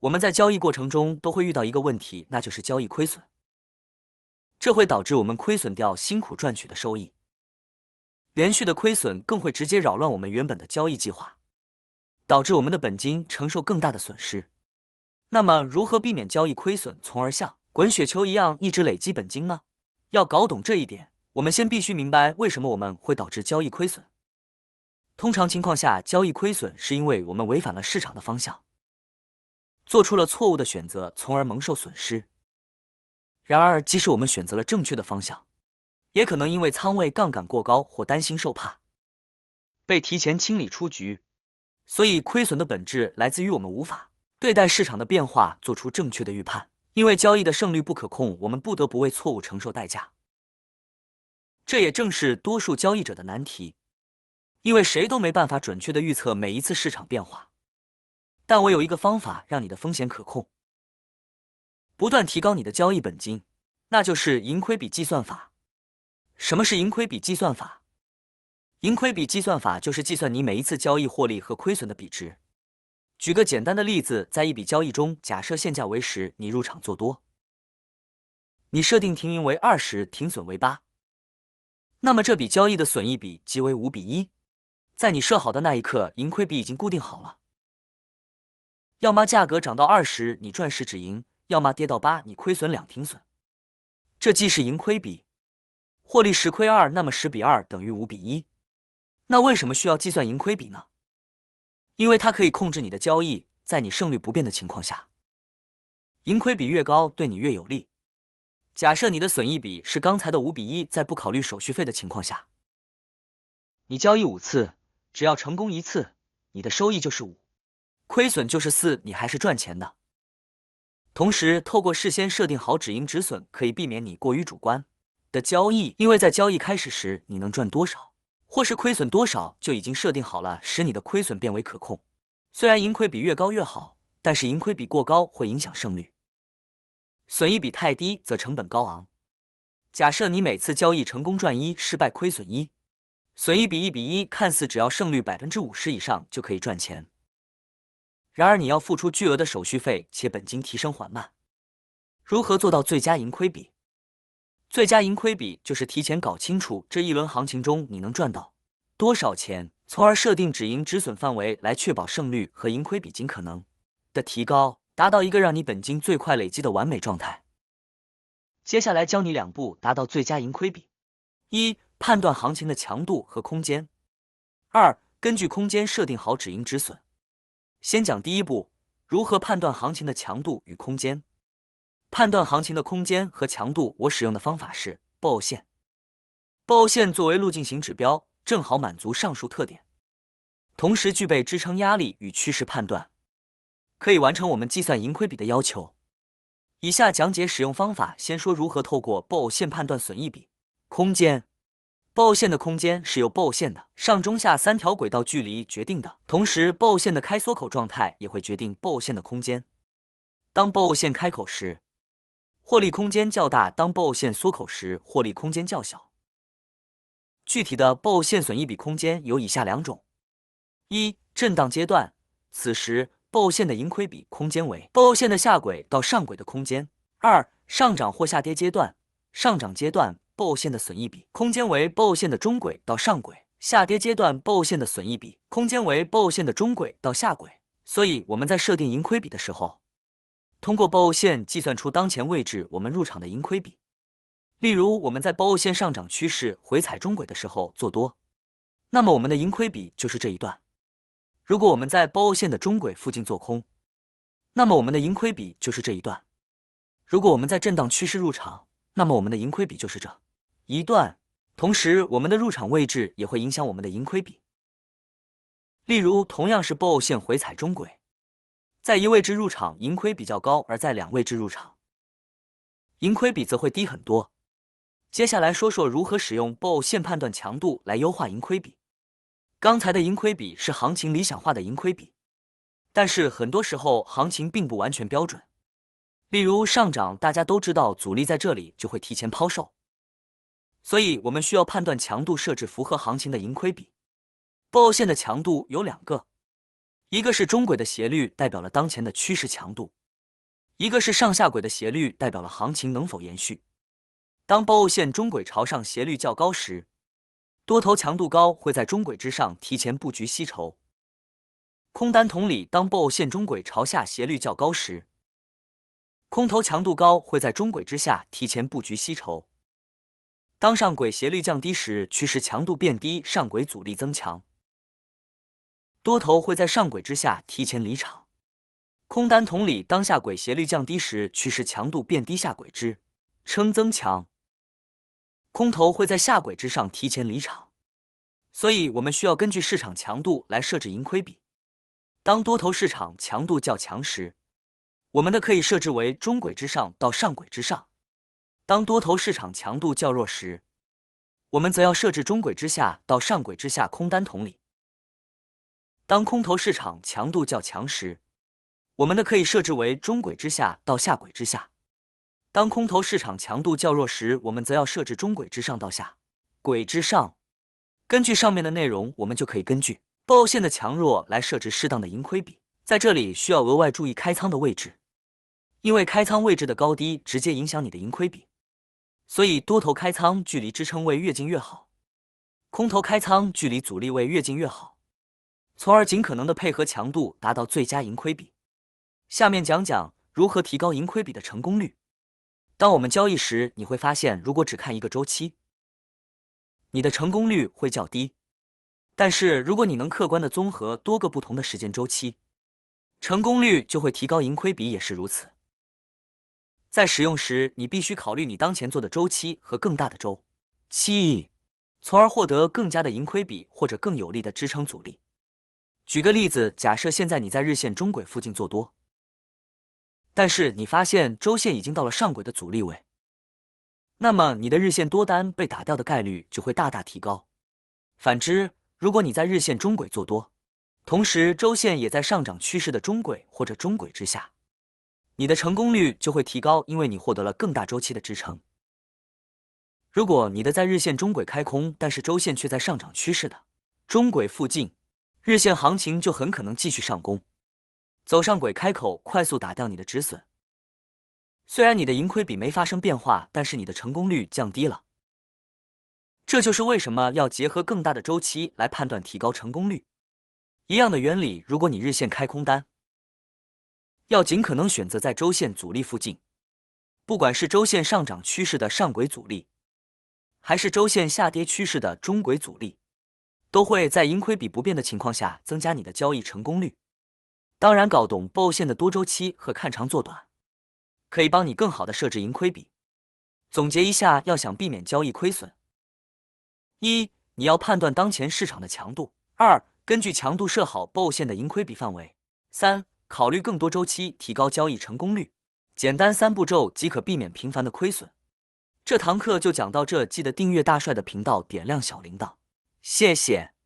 我们在交易过程中都会遇到一个问题，那就是交易亏损。这会导致我们亏损掉辛苦赚取的收益，连续的亏损更会直接扰乱我们原本的交易计划，导致我们的本金承受更大的损失。那么，如何避免交易亏损，从而像滚雪球一样一直累积本金呢？要搞懂这一点，我们先必须明白为什么我们会导致交易亏损。通常情况下，交易亏损是因为我们违反了市场的方向，做出了错误的选择，从而蒙受损失。然而，即使我们选择了正确的方向，也可能因为仓位杠杆过高或担心受怕，被提前清理出局。所以，亏损的本质来自于我们无法对待市场的变化做出正确的预判。因为交易的胜率不可控，我们不得不为错误承受代价。这也正是多数交易者的难题，因为谁都没办法准确地预测每一次市场变化。但我有一个方法让你的风险可控，不断提高你的交易本金，那就是盈亏比计算法。什么是盈亏比计算法？盈亏比计算法就是计算你每一次交易获利和亏损的比值。举个简单的例子，在一笔交易中，假设现价为10，你入场做多，你设定停盈为20，停损为8，那么这笔交易的损益比即为5:1。在你设好的那一刻，盈亏比已经固定好了，要么价格涨到20，你赚10止盈，要么跌到8，你亏损2停损。这既是盈亏比，获利10亏2，那么10:2等于5:1。那为什么需要计算盈亏比呢？因为它可以控制你的交易，在你胜率不变的情况下，盈亏比越高对你越有利。假设你的损益比是刚才的5:1，在不考虑手续费的情况下，你交易5次，只要成功1次，你的收益就是5，亏损就是4，你还是赚钱的。同时，透过事先设定好止盈止损，可以避免你过于主观的交易，因为在交易开始时，你能赚多少或是亏损多少就已经设定好了，使你的亏损变为可控。虽然盈亏比越高越好，但是盈亏比过高会影响胜率，损益比太低则成本高昂。假设你每次交易成功赚1，失败亏损1，损益比1:1，看似只要胜率50%以上就可以赚钱。然而你要付出巨额的手续费，且本金提升缓慢。如何做到最佳盈亏比？最佳盈亏比就是提前搞清楚这一轮行情中你能赚到多少钱，从而设定止盈止损范围，来确保胜率和盈亏比尽可能的提高，达到一个让你本金最快累积的完美状态。接下来教你2步达到最佳盈亏比：一、判断行情的强度和空间；二、根据空间设定好止盈止损。先讲第一步，如何判断行情的强度与空间。判断行情的空间和强度，我使用的方法是BOO线。BOO线作为路径型指标，正好满足上述特点，同时具备支撑压力与趋势判断，可以完成我们计算盈亏比的要求。以下讲解使用方法，先说如何透过 BOO线判断损益比。空间 BOO线的空间是由 BOO线的上中下3条轨道距离决定的，同时 BOO线的开缩口状态也会决定 BOO线的空间。当 BOO线开口时，获利空间较大；当 BOO线缩口时，获利空间较小。具体的 BOO线损益比空间有以下2种：一、震荡阶段，此时 BOO线的盈亏比空间为 BOO线的下轨到上轨的空间；二、上涨或下跌阶段，上涨阶段 BOO线的损益比空间为 BOO线的中轨到上轨；下跌阶段 BOO线的损益比空间为 BOO线的中轨到下轨。所以我们在设定盈亏比的时候，通过 BOO线计算出当前位置我们入场的盈亏比。例如，我们在 BOO线上涨趋势回踩中轨的时候做多，那么我们的盈亏比就是这一段。如果我们在 BOO线的中轨附近做空，那么我们的盈亏比就是这一段。如果我们在震荡趋势入场，那么我们的盈亏比就是这一段。同时，我们的入场位置也会影响我们的盈亏比。例如，同样是 BOO线回踩中轨，在一位置入场盈亏比较高，而在2位置入场盈亏比则会低很多。接下来说说如何使用 BOO线判断强度来优化盈亏比。刚才的盈亏比是行情理想化的盈亏比，但是很多时候行情并不完全标准。例如上涨，大家都知道阻力在这里，就会提前抛售，所以我们需要判断强度，设置符合行情的盈亏比。BOO线的强度有2个，一个是中轨的斜率代表了当前的趋势强度，一个是上下轨的斜率代表了行情能否延续。当报欧线中轨朝上斜率较高时，多头强度高会在中轨之上提前布局吸筹。空单同理，当报欧线中轨朝下斜率较高时，空头强度高会在中轨之下提前布局吸筹。当上轨斜率降低时，趋势强度变低，上轨阻力增强，多头会在上轨之下提前离场。空单同理，当下轨斜率降低时，趋势强度变低，下轨支撑增强，空头会在下轨之上提前离场。所以我们需要根据市场强度来设置盈亏比。当多头市场强度较强时，我们的可以设置为中轨之上到上轨之上；当多头市场强度较弱时，我们则要设置中轨之下到上轨之下。空单同理，当空头市场强度较强时，我们的可以设置为中轨之下到下轨之下；当空头市场强度较弱时，我们则要设置中轨之上到下轨之上。根据上面的内容，我们就可以根据报线的强弱来设置适当的盈亏比。在这里需要额外注意开仓的位置，因为开仓位置的高低直接影响你的盈亏比，所以多头开仓距离支撑位越近越好，空头开仓距离阻力位越近越好，从而尽可能的配合强度达到最佳盈亏比。下面讲讲如何提高盈亏比的成功率。当我们交易时，你会发现如果只看一个周期，你的成功率会较低，但是如果你能客观的综合多个不同的时间周期，成功率就会提高，盈亏比也是如此。在使用时，你必须考虑你当前做的周期和更大的周期，从而获得更佳的盈亏比或者更有力的支撑阻力。举个例子，假设现在你在日线中轨附近做多，但是你发现周线已经到了上轨的阻力位，那么你的日线多单被打掉的概率就会大大提高。反之，如果你在日线中轨做多，同时周线也在上涨趋势的中轨或者中轨之下，你的成功率就会提高，因为你获得了更大周期的支撑。如果你的在日线中轨开空，但是周线却在上涨趋势的中轨附近，日线行情就很可能继续上攻，走上轨开口，快速打掉你的止损。虽然你的盈亏比没发生变化，但是你的成功率降低了。这就是为什么要结合更大的周期来判断提高成功率。一样的原理，如果你日线开空单，要尽可能选择在周线阻力附近，不管是周线上涨趋势的上轨阻力，还是周线下跌趋势的中轨阻力，都会在盈亏比不变的情况下增加你的交易成功率。当然，搞懂报线的多周期和看长做短，可以帮你更好的设置盈亏比。总结一下，要想避免交易亏损：一、你要判断当前市场的强度；二、根据强度设好报线的盈亏比范围；三、考虑更多周期，提高交易成功率。简单3步骤即可避免频繁的亏损。这堂课就讲到这，记得订阅大帅的频道，点亮小铃铛，谢谢。